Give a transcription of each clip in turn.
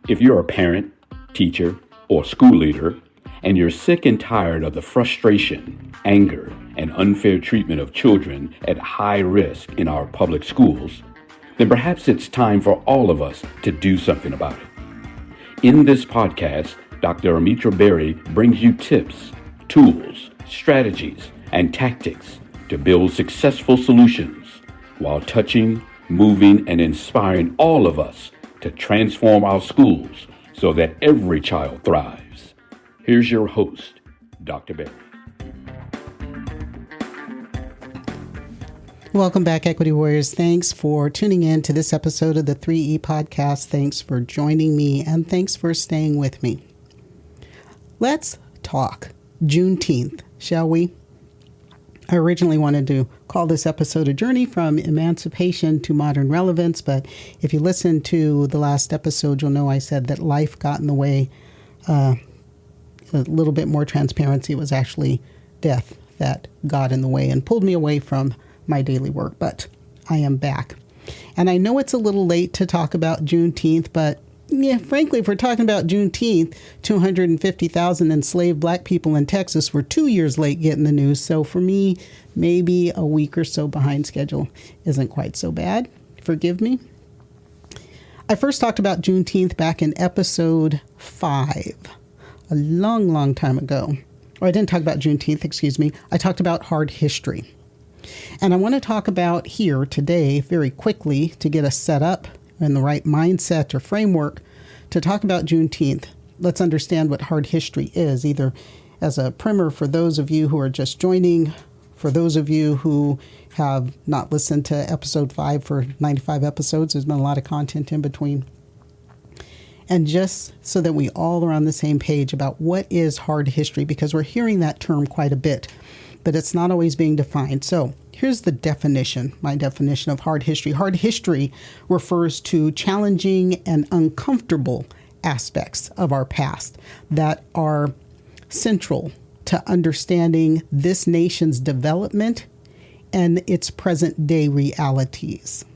If you're a parent, teacher, or school leader, and you're sick and tired of the frustration, anger, and unfair treatment of children at high risk in our public schools, then perhaps it's time for all of us to do something about it. In this podcast, Dr. Almitra Berry brings you tips, tools, strategies, and tactics to build successful solutions while touching, moving, and inspiring all of us to transform our schools so that every child thrives. Here's your host, Dr. Berry. Welcome back, Equity Warriors. Thanks for tuning in to this episode of the 3E Podcast. Thanks for joining me, and thanks for staying with me. Let's talk Juneteenth, shall we? I originally wanted to call this episode A Journey from Emancipation to Modern Relevance, but if you listen to the last episode, you'll know I said that life got in the way. A little bit more transparency. It was actually death that got in the way and pulled me away from my daily work, but I am back. And I know it's a little late to talk about Juneteenth, but frankly, if we're talking about Juneteenth, 250,000 enslaved black people in Texas were 2 years late getting the news. So for me, maybe a week or so behind schedule isn't quite so bad. Forgive me. I first talked about Juneteenth back in episode 5, a long time ago. Or I didn't talk about Juneteenth, excuse me. I talked about hard history. And I want to talk about here today very quickly to get us set up in the right mindset or framework to talk about Juneteenth. Let's understand what hard history is, either as a primer for those of you who are just joining, for those of you who have not listened to episode 5 for 95 episodes. There's been a lot of content in between. And just so that we all are on the same page about what is hard history, because we're hearing that term quite a bit, but it's not always being defined. So here's the definition, my definition of hard history. Hard history refers to challenging and uncomfortable aspects of our past that are central to understanding this nation's development and its present day realities.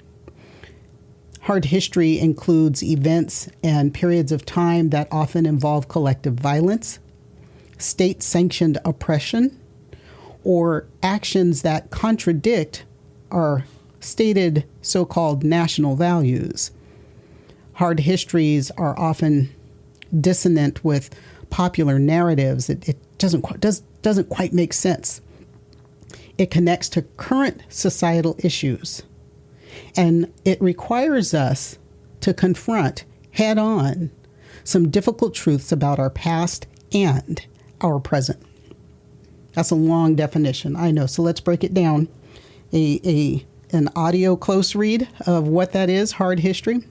Hard history includes events and periods of time that often involve collective violence, state-sanctioned oppression, or actions that contradict our stated so-called national values. Hard histories are often dissonant with popular narratives. It doesn't quite make sense. It connects to current societal issues, and it requires us to confront head-on some difficult truths about our past and our present. That's a long definition, I know. So let's break it down. An audio close read of what that is, hard history.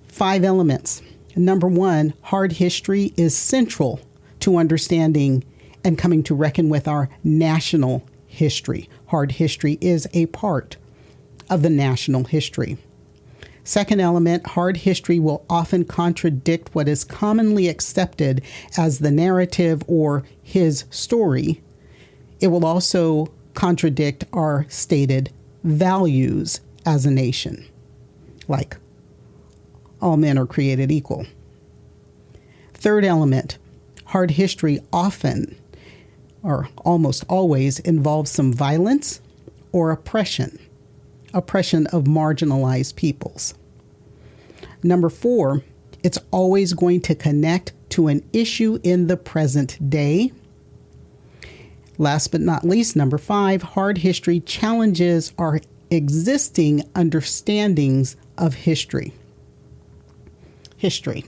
5 elements. Number 1, hard history is central to understanding and coming to reckon with our national history. Hard history is a part of the national history. Second element, hard history will often contradict what is commonly accepted as the narrative or his story. It will also contradict our stated values as a nation, like all men are created equal. Third element, hard history often or almost always involves some violence or oppression of marginalized peoples. Number 4, it's always going to connect to an issue in the present day. Last but not least, number 5, hard history challenges our existing understandings of history. History.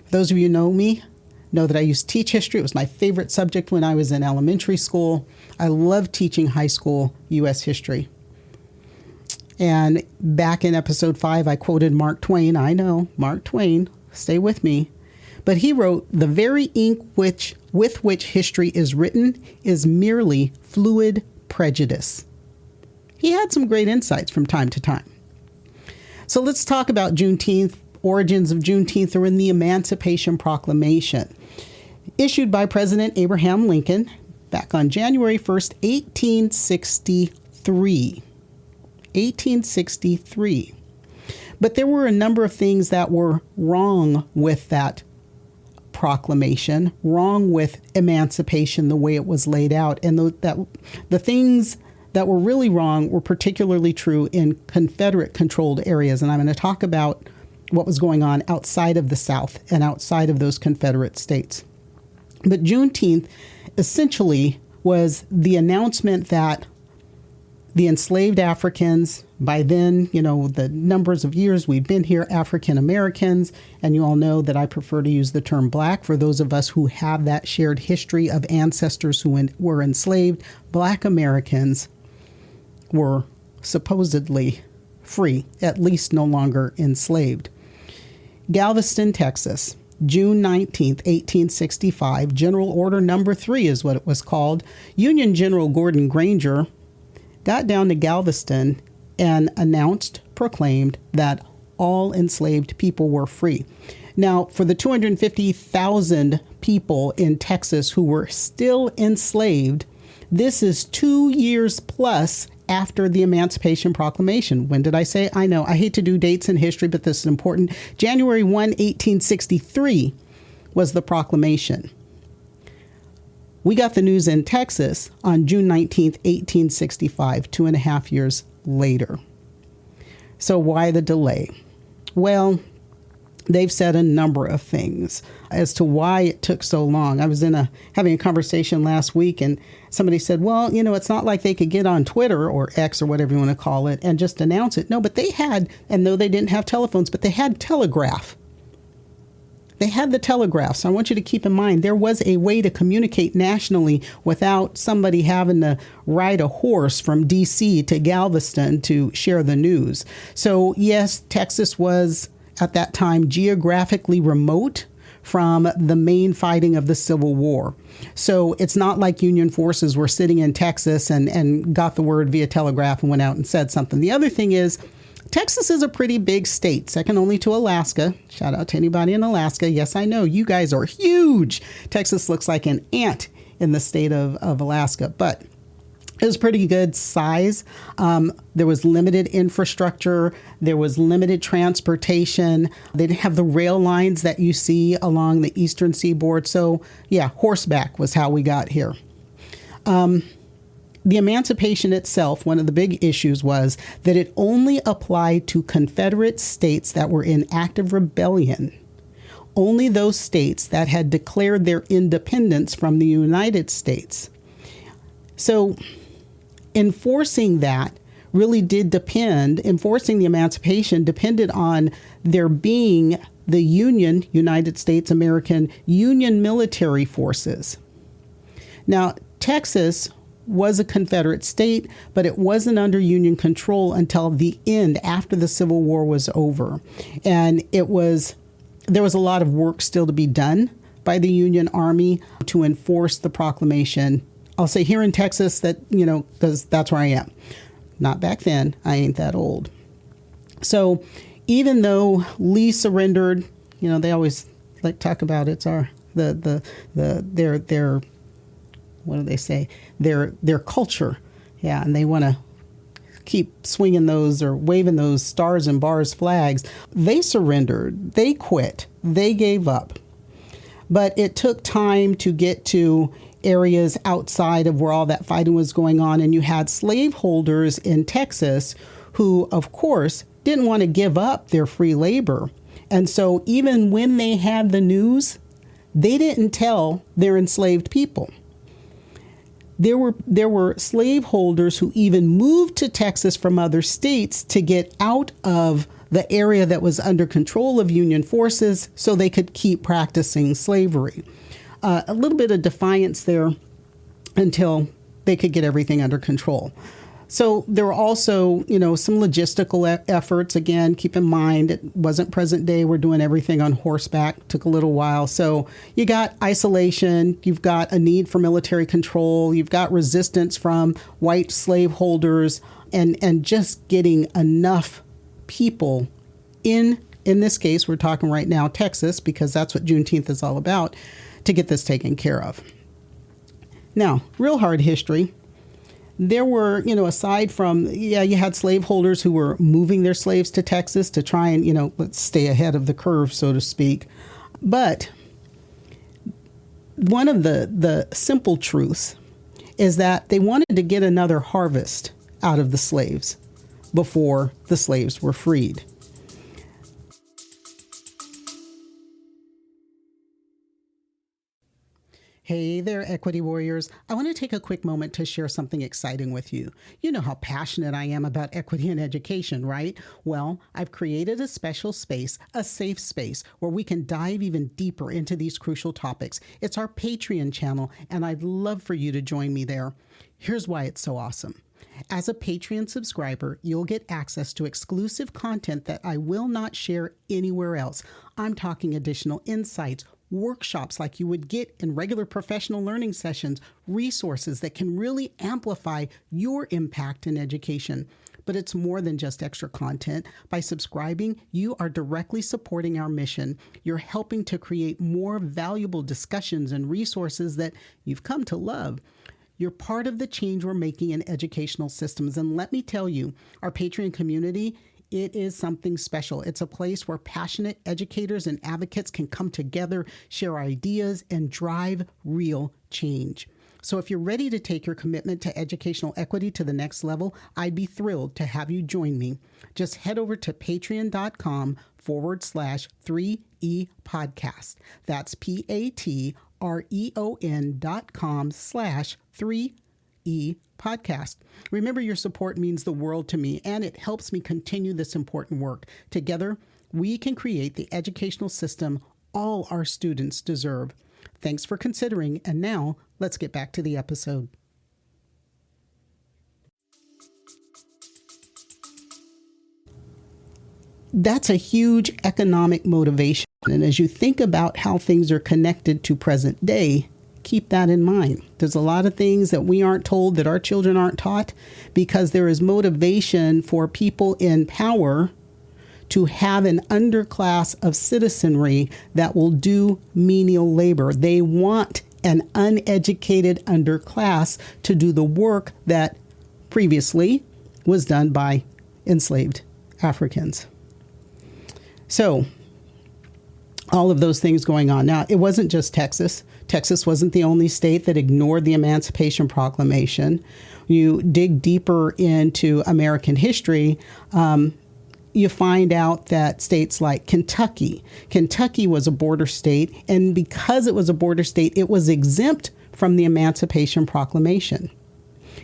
For those of you who know me, know that I used to teach history. It was my favorite subject when I was in elementary school. I loved teaching high school U.S. history. And back in episode 5, I quoted Mark Twain. I know, Mark Twain, stay with me. But he wrote, "The very ink with which history is written is merely fluid prejudice." He had some great insights from time to time. So let's talk about Juneteenth. Origins of Juneteenth are in the Emancipation Proclamation, issued by President Abraham Lincoln back on January 1st, 1863. 1863. But there were a number of things that were wrong with that proclamation, wrong with emancipation the way it was laid out. And the things that were really wrong were particularly true in Confederate-controlled areas. And I'm going to talk about what was going on outside of the South and outside of those Confederate states. But Juneteenth essentially was the announcement that the enslaved Africans, by then, the numbers of years we've been here, African Americans, and you all know that I prefer to use the term Black for those of us who have that shared history of ancestors who were enslaved. Black Americans were supposedly free, at least no longer enslaved. Galveston, Texas, June 19th, 1865, General Order Number 3 is what it was called. Union General Gordon Granger got down to Galveston and proclaimed that all enslaved people were free. Now, for the 250,000 people in Texas who were still enslaved, this is 2 years plus after the Emancipation Proclamation. When did I say? I know, I hate to do dates in history, but this is important. January 1, 1863 was the proclamation. We got the news in Texas on June 19th, 1865, 2.5 years later. So why the delay? Well, they've said a number of things as to why it took so long. I was having a conversation last week, and somebody said, well, it's not like they could get on Twitter or X or whatever you want to call it and just announce it. No, but they had, and though they didn't have telephones, but they had telegraph. They had the telegraph. So I want you to keep in mind, there was a way to communicate nationally without somebody having to ride a horse from D.C. to Galveston to share the news. So yes, Texas was at that time geographically remote from the main fighting of the Civil War. So it's not like Union forces were sitting in Texas and got the word via telegraph and went out and said something. The other thing is, Texas is a pretty big state, second only to Alaska. Shout out to anybody in Alaska. Yes, I know, you guys are huge. Texas looks like an ant in the state of Alaska, but it was pretty good size. There was limited infrastructure. There was limited transportation. They didn't have the rail lines that you see along the eastern seaboard. So yeah, horseback was how we got here. The emancipation itself, one of the big issues was that it only applied to Confederate states that were in active rebellion. Only those states that had declared their independence from the United States. So enforcing that really did depend, enforcing the emancipation depended on there being the Union, United States American Union military forces. Now, Texas was a Confederate state, but it wasn't under Union control until the end, after the Civil War was over. And there was a lot of work still to be done by the Union Army to enforce the proclamation. I'll say here in Texas that, because that's where I am. Not back then. I ain't that old. So even though Lee surrendered, they always like talk about it's their what do they say? Their culture. Yeah. And they want to keep swinging those or waving those stars and bars flags. They surrendered. They quit. They gave up. But it took time to get to areas outside of where all that fighting was going on. And you had slaveholders in Texas who, of course, didn't want to give up their free labor. And so even when they had the news, they didn't tell their enslaved people. There were slaveholders who even moved to Texas from other states to get out of the area that was under control of Union forces so they could keep practicing slavery. A little bit of defiance there until they could get everything under control. So there were also, some logistical efforts. Again, keep in mind, it wasn't present day. We're doing everything on horseback. Took a little while. So you got isolation. You've got a need for military control. You've got resistance from white slaveholders and just getting enough people in this case, we're talking right now, Texas, because that's what Juneteenth is all about, to get this taken care of. Now, real hard history. there were, aside from, you had slaveholders who were moving their slaves to Texas to try and, let's stay ahead of the curve, so to speak. But one of the simple truths is that they wanted to get another harvest out of the slaves before the slaves were freed. Hey there, equity warriors. I want to take a quick moment to share something exciting with you. You know how passionate I am about equity in education, right? Well, I've created a special space, a safe space, where we can dive even deeper into these crucial topics. It's our Patreon channel, and I'd love for you to join me there. Here's why it's so awesome. As a Patreon subscriber, you'll get access to exclusive content that I will not share anywhere else. I'm talking additional insights, workshops like you would get in regular professional learning sessions, resources that can really amplify your impact in education. But it's more than just extra content. By subscribing, you are directly supporting our mission. You're helping to create more valuable discussions and resources that you've come to love. You're part of the change we're making in educational systems. And let me tell you, our Patreon community, it is something special. It's a place where passionate educators and advocates can come together, share ideas, and drive real change. So if you're ready to take your commitment to educational equity to the next level, I'd be thrilled to have you join me. Just head over to patreon.com/3E podcast. That's patreon.com/3E podcast. Remember, your support means the world to me, and it helps me continue this important work. Together, we can create the educational system all our students deserve. Thanks for considering, and now let's get back to the episode. That's a huge economic motivation, and as you think about how things are connected to present day, keep that in mind. There's a lot of things that we aren't told, that our children aren't taught, because there is motivation for people in power to have an underclass of citizenry that will do menial labor. They want an uneducated underclass to do the work that previously was done by enslaved Africans. So, all of those things going on. Now, it wasn't just Texas. Texas wasn't the only state that ignored the Emancipation Proclamation. You dig deeper into American history, you find out that states like Kentucky was a border state, and because it was a border state, it was exempt from the Emancipation Proclamation.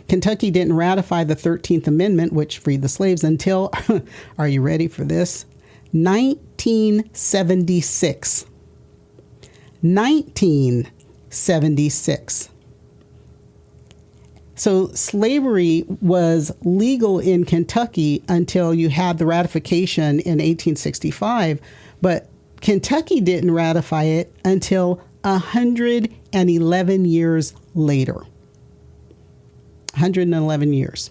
Kentucky didn't ratify the 13th Amendment, which freed the slaves, until, are you ready for this? 1976. 1976. So slavery was legal in Kentucky until you had the ratification in 1865, but Kentucky didn't ratify it until 111 years later. 111 years.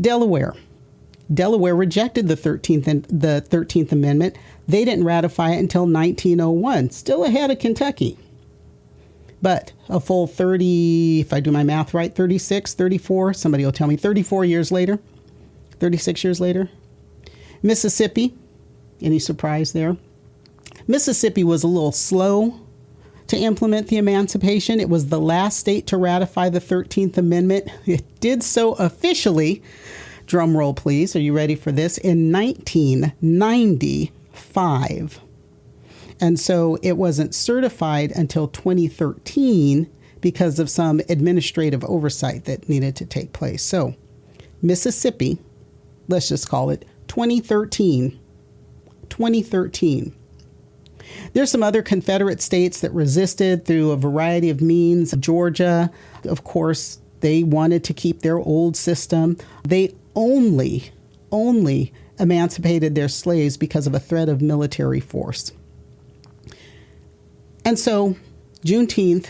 Delaware rejected the 13th Amendment. They didn't ratify it until 1901, still ahead of Kentucky. But a full 30, if I do my math right, 36, 34, somebody will tell me, 34 years later, 36 years later. Mississippi, any surprise there? Mississippi was a little slow to implement the emancipation. It was the last state to ratify the 13th Amendment. It did so officially, drum roll please, are you ready for this, in 1995. And so it wasn't certified until 2013 because of some administrative oversight that needed to take place. So Mississippi, let's just call it 2013. There's some other Confederate states that resisted through a variety of means. Georgia, of course, they wanted to keep their old system. They only emancipated their slaves because of a threat of military force. And so June 19th,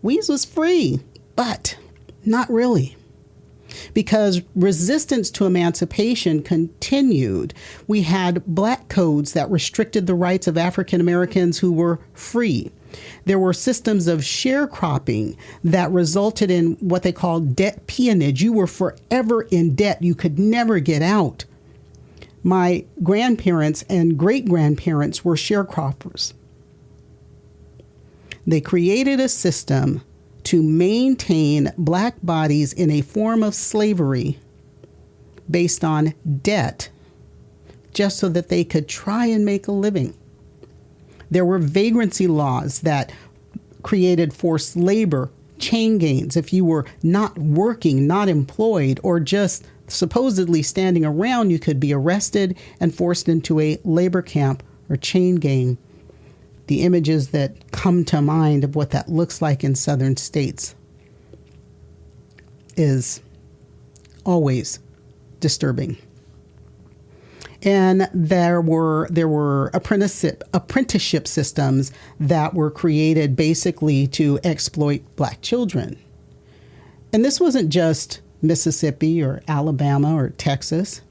Weeze was free, but not really, because resistance to emancipation continued. We had black codes that restricted the rights of African Americans who were free. There were systems of sharecropping that resulted in what they called debt peonage. You were forever in debt. You could never get out. My grandparents and great-grandparents were sharecroppers. They created a system to maintain black bodies in a form of slavery based on debt, just so that they could try and make a living. There were vagrancy laws that created forced labor, chain gangs. If you were not working, not employed, or just supposedly standing around, you could be arrested and forced into a labor camp or chain gang. The images that come to mind of what that looks like in southern states is always disturbing. And there were apprenticeship systems that were created basically to exploit black children. And this wasn't just Mississippi or Alabama or Texas.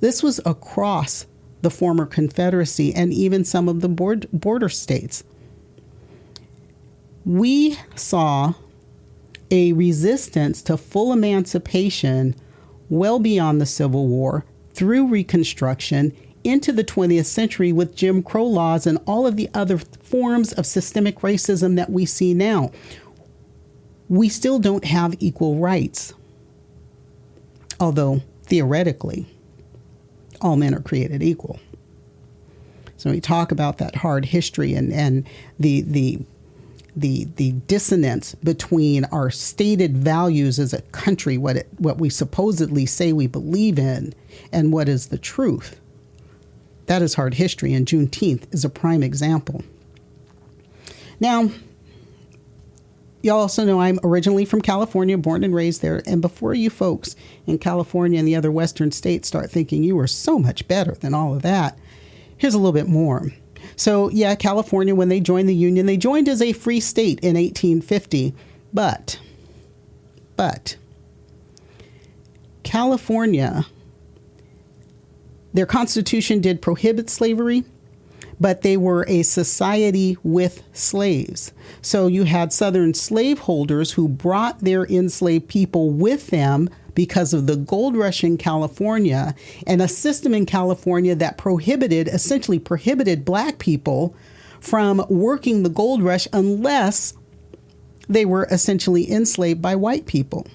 This was across the former Confederacy and even some of the border states. We saw a resistance to full emancipation well beyond the Civil War, through Reconstruction, into the 20th century with Jim Crow laws and all of the other forms of systemic racism that we see now. We still don't have equal rights, although theoretically, all men are created equal. So we talk about that hard history and the dissonance between our stated values as a country, what we supposedly say we believe in, and what is the truth. That is hard history, and Juneteenth is a prime example. Now, y'all also know I'm originally from California, born and raised there. And before you folks in California and the other Western states start thinking you are so much better than all of that, here's a little bit more. So, yeah, California, when they joined the Union, they joined as a free state in 1850. But California, their constitution did prohibit slavery, but they were a society with slaves. So you had Southern slaveholders who brought their enslaved people with them because of the gold rush in California, and a system in California that essentially prohibited black people from working the gold rush unless they were essentially enslaved by white people.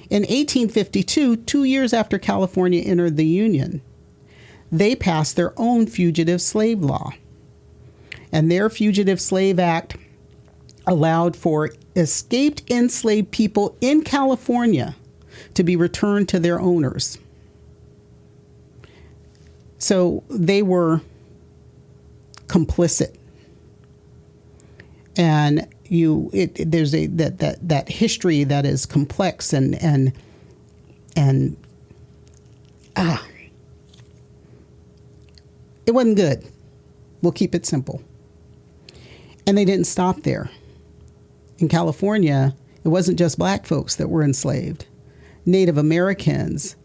In 1852, 2 years after California entered the Union, they passed their own fugitive slave law. And their Fugitive Slave Act allowed for escaped enslaved people in California to be returned to their owners. So they were complicit. And there's that history that is complex and it wasn't good. We'll keep it simple. And they didn't stop there. In California, it wasn't just black folks that were enslaved. Native Americans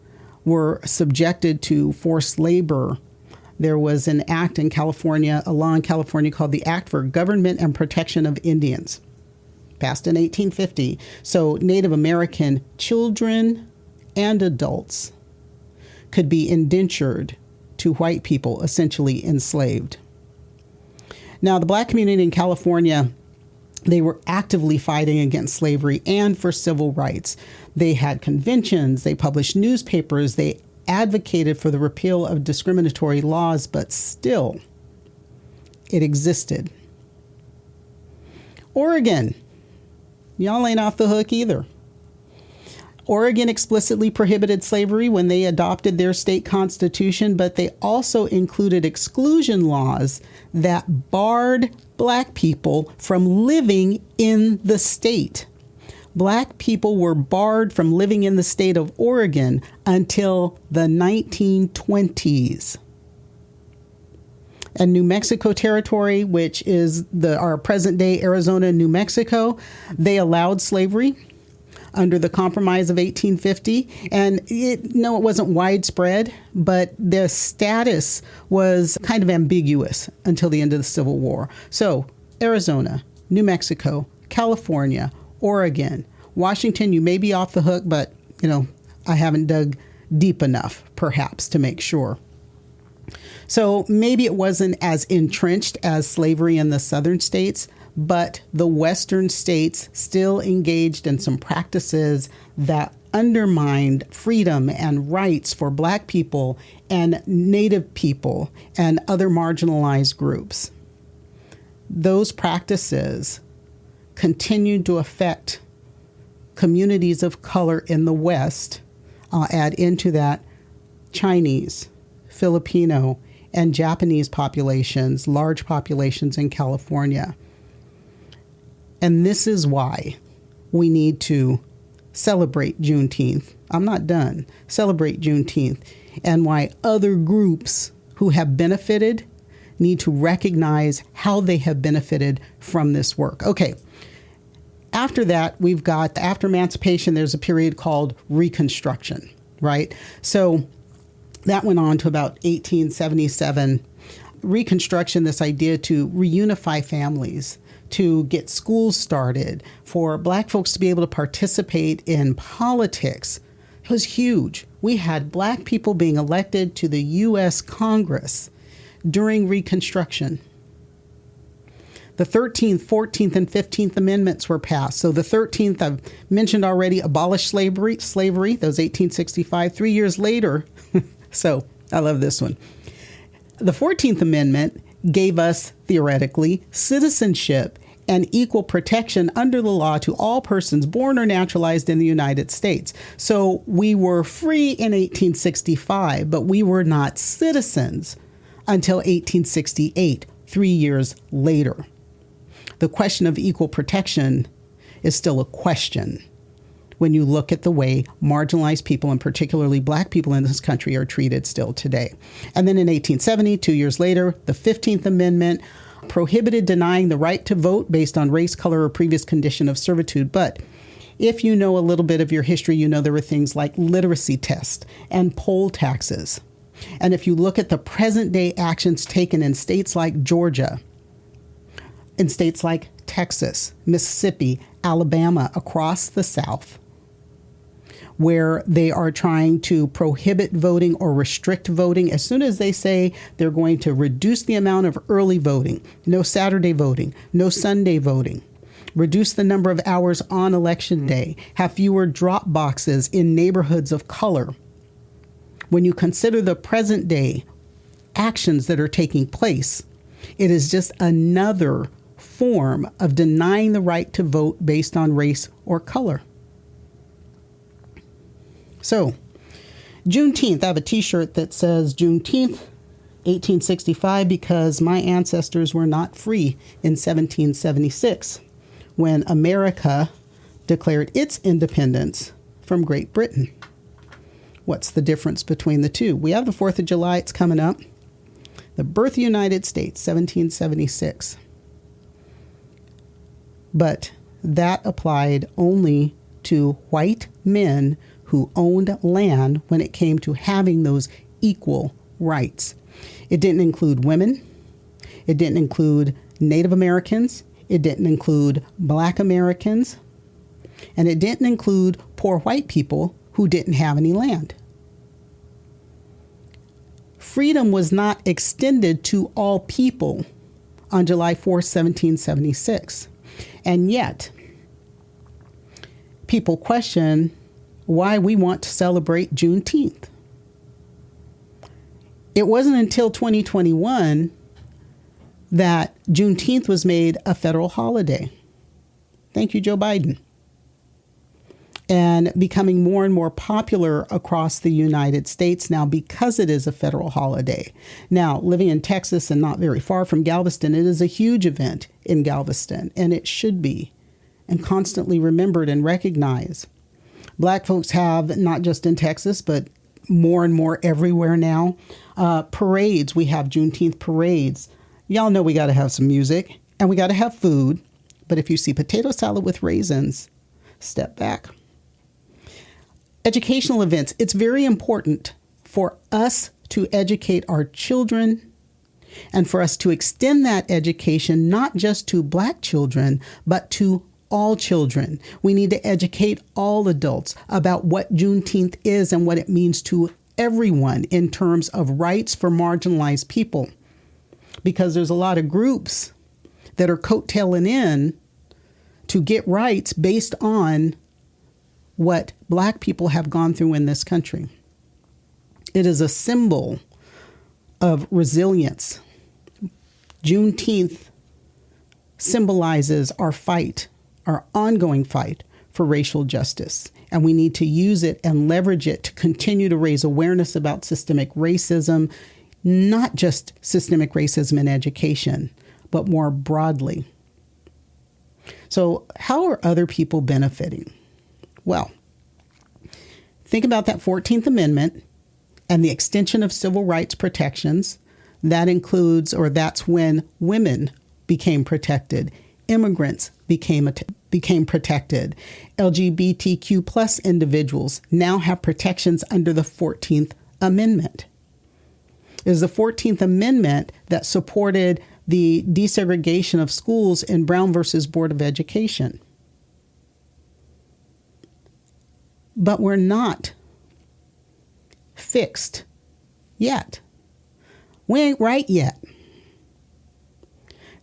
were subjected to forced labor. There was an act in California, a law in California called the Act for Government and Protection of Indians, passed in 1850. So Native American children and adults could be indentured to white people, essentially enslaved. Now, the black community in California, they were actively fighting against slavery and for civil rights. They had conventions, they published newspapers, they advocated for the repeal of discriminatory laws, but still, it existed. Oregon, y'all ain't off the hook either. Oregon explicitly prohibited slavery when they adopted their state constitution, but they also included exclusion laws that barred black people from living in the state. Black people were barred from living in the state of Oregon until the 1920s. And New Mexico Territory, which is our present-day Arizona and New Mexico, they allowed slavery under the Compromise of 1850. And it wasn't widespread, but the status was kind of ambiguous until the end of the Civil War. So Arizona, New Mexico, California, Oregon, Washington, you may be off the hook, but, I haven't dug deep enough, perhaps, to make sure. So maybe it wasn't as entrenched as slavery in the southern states, but the western states still engaged in some practices that undermined freedom and rights for Black people and Native people and other marginalized groups. Those practices continued to affect communities of color in the West. I'll add into that Chinese, Filipino, and Japanese populations, large populations in California. And this is why we need to celebrate Juneteenth. I'm not done. Celebrate Juneteenth. And why other groups who have benefited need to recognize how they have benefited from this work. Okay. After that, we've got, after emancipation, there's a period called Reconstruction, right? So that went on to about 1877. Reconstruction, this idea to reunify families, to get schools started, for Black folks to be able to participate in politics. It was huge. We had Black people being elected to the U.S. Congress during Reconstruction. The 13th, 14th, and 15th Amendments were passed. So the 13th, I've mentioned already, abolished slavery, that was 1865. 3 years later, so I love this one. The 14th Amendment gave us, theoretically, citizenship and equal protection under the law to all persons born or naturalized in the United States. So we were free in 1865, but we were not citizens until 1868, 3 years later. The question of equal protection is still a question when you look at the way marginalized people, and particularly Black people in this country, are treated still today. And then in 1870, 2 years later, the 15th Amendment prohibited denying the right to vote based on race, color, or previous condition of servitude. But if you know a little bit of your history, you know there were things like literacy tests and poll taxes. And if you look at the present day actions taken in states like Georgia, in states like Texas, Mississippi, Alabama, across the South, where they are trying to prohibit voting or restrict voting, as soon as they say they're going to reduce the amount of early voting, no Saturday voting, no Sunday voting, reduce the number of hours on election day, have fewer drop boxes in neighborhoods of color. When you consider the present day actions that are taking place, it is just another form of denying the right to vote based on race or color. So, Juneteenth, I have a t-shirt that says Juneteenth, 1865, because my ancestors were not free in 1776 when America declared its independence from Great Britain. What's the difference between the two? We have the 4th of July, it's coming up. The birth of the United States, 1776. But that applied only to white men who owned land when it came to having those equal rights. It didn't include women. It didn't include Native Americans. It didn't include Black Americans. And it didn't include poor white people who didn't have any land. Freedom was not extended to all people on July 4th, 1776. And yet, people question why we want to celebrate Juneteenth. It wasn't until 2021 that Juneteenth was made a federal holiday. Thank you, Joe Biden. And becoming more and more popular across the United States now because it is a federal holiday. Now, living in Texas and not very far from Galveston, it is a huge event in Galveston, and it should be, and constantly remembered and recognized. Black folks have, not just in Texas, but more and more everywhere now, parades. We have Juneteenth parades. Y'all know we got to have some music and we got to have food. But if you see potato salad with raisins, step back. Educational events. It's very important for us to educate our children And for us to extend that education, not just to Black children, but to all children. We need to educate all adults about what Juneteenth is and what it means to everyone in terms of rights for marginalized people. Because there's a lot of groups that are coattailing in to get rights based on what Black people have gone through in this country. It is a symbol of resilience. Juneteenth symbolizes our fight, our ongoing fight for racial justice. And we need to use it and leverage it to continue to raise awareness about systemic racism, not just systemic racism in education, but more broadly. So how are other people benefiting? Well, think about that 14th Amendment and the extension of civil rights protections. That includes, or that's when women became protected, immigrants became protected, LGBTQ plus individuals now have protections under the 14th Amendment. It was the 14th Amendment that supported the desegregation of schools in Brown versus Board of Education. But we're not fixed yet. We ain't right yet.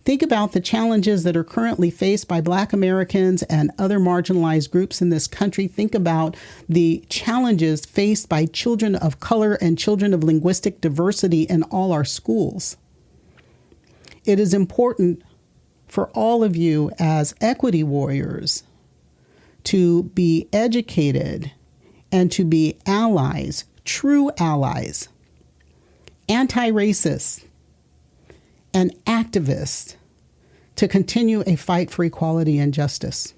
Think about the challenges that are currently faced by Black Americans and other marginalized groups in this country. Think about the challenges faced by children of color and children of linguistic diversity in all our schools. It is important for all of you as equity warriors to be educated and to be allies, true allies, anti-racist, and activists to continue a fight for equality and justice.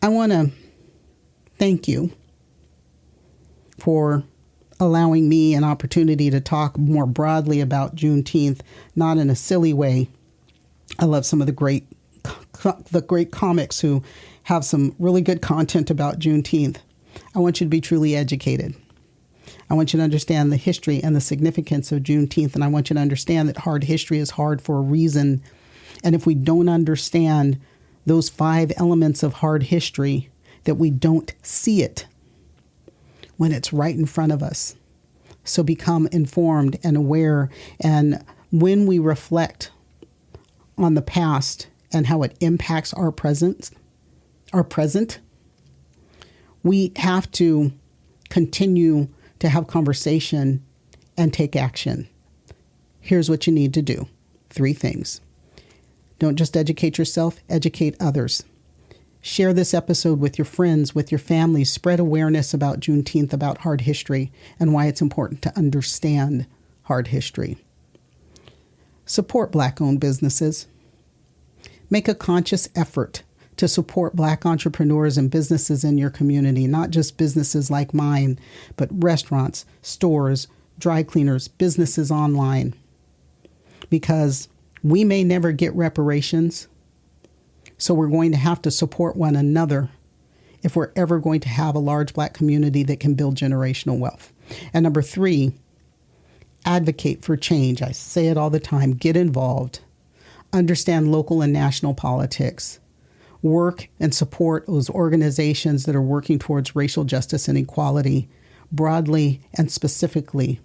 I want to thank you for allowing me an opportunity to talk more broadly about Juneteenth, not in a silly way. I love some of the great comics who have some really good content about Juneteenth. I want you to be truly educated. I want you to understand the history and the significance of Juneteenth, and I want you to understand that hard history is hard for a reason. And if we don't understand those 5 elements of hard history, that we don't see it when it's right in front of us. So become informed and aware. And when we reflect on the past and how it impacts our present, we have to continue to have conversation and take action. Here's what you need to do. 3 things. Don't just educate yourself, educate others. Share this episode with your friends, with your families. Spread awareness about Juneteenth, about hard history, and why it's important to understand hard history. Support Black-owned businesses. Make a conscious effort to support Black entrepreneurs and businesses in your community, not just businesses like mine, but restaurants, stores, dry cleaners, businesses online. Because we may never get reparations, so we're going to have to support one another if we're ever going to have a large Black community that can build generational wealth. And number 3, advocate for change. I say it all the time. Get involved. Understand local and national politics. Work and support those organizations that are working towards racial justice and equality broadly and specifically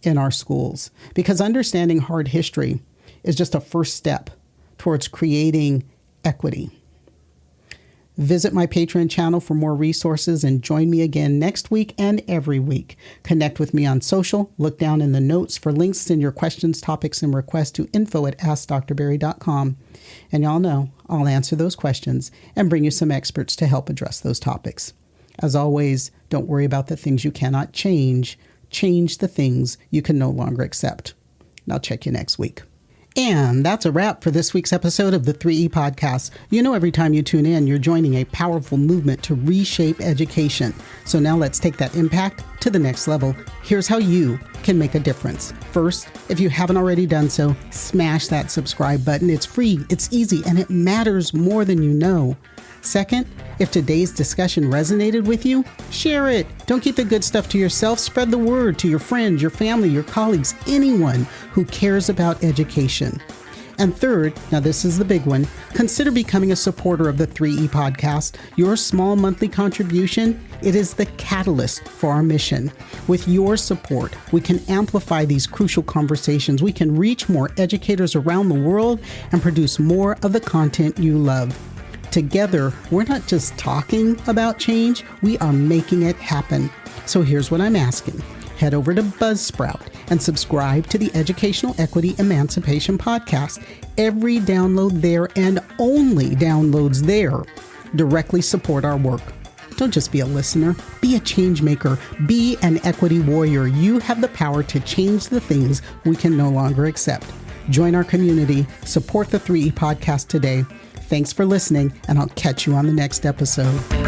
in our schools. Because understanding hard history is just a first step towards creating equity. Visit my Patreon channel for more resources and join me again next week and every week. Connect with me on social. Look down in the notes for links. Send your questions, topics, and requests to info@askdrberry.com. And y'all know I'll answer those questions and bring you some experts to help address those topics. As always, don't worry about the things you cannot change. Change the things you can no longer accept. And I'll check you next week. And that's a wrap for this week's episode of the 3E Podcast. You know, every time you tune in, you're joining a powerful movement to reshape education. So now let's take that impact to the next level. Here's how you can make a difference. First, if you haven't already done so, smash that subscribe button. It's free, it's easy, and it matters more than you know. Second, if today's discussion resonated with you, share it. Don't keep the good stuff to yourself. Spread the word to your friends, your family, your colleagues, anyone who cares about education. And third, now this is the big one, consider becoming a supporter of the 3E podcast. Your small monthly contribution, it is the catalyst for our mission. With your support, we can amplify these crucial conversations. We can reach more educators around the world and produce more of the content you love. Together, we're not just talking about change, we are making it happen. So here's what I'm asking. Head over to Buzzsprout and subscribe to the Educational Equity Emancipation Podcast. Every download there and only downloads there directly support our work. Don't just be a listener, be a change maker, be an equity warrior. You have the power to change the things we can no longer accept. Join our community, support the 3E podcast today. Thanks for listening, and I'll catch you on the next episode.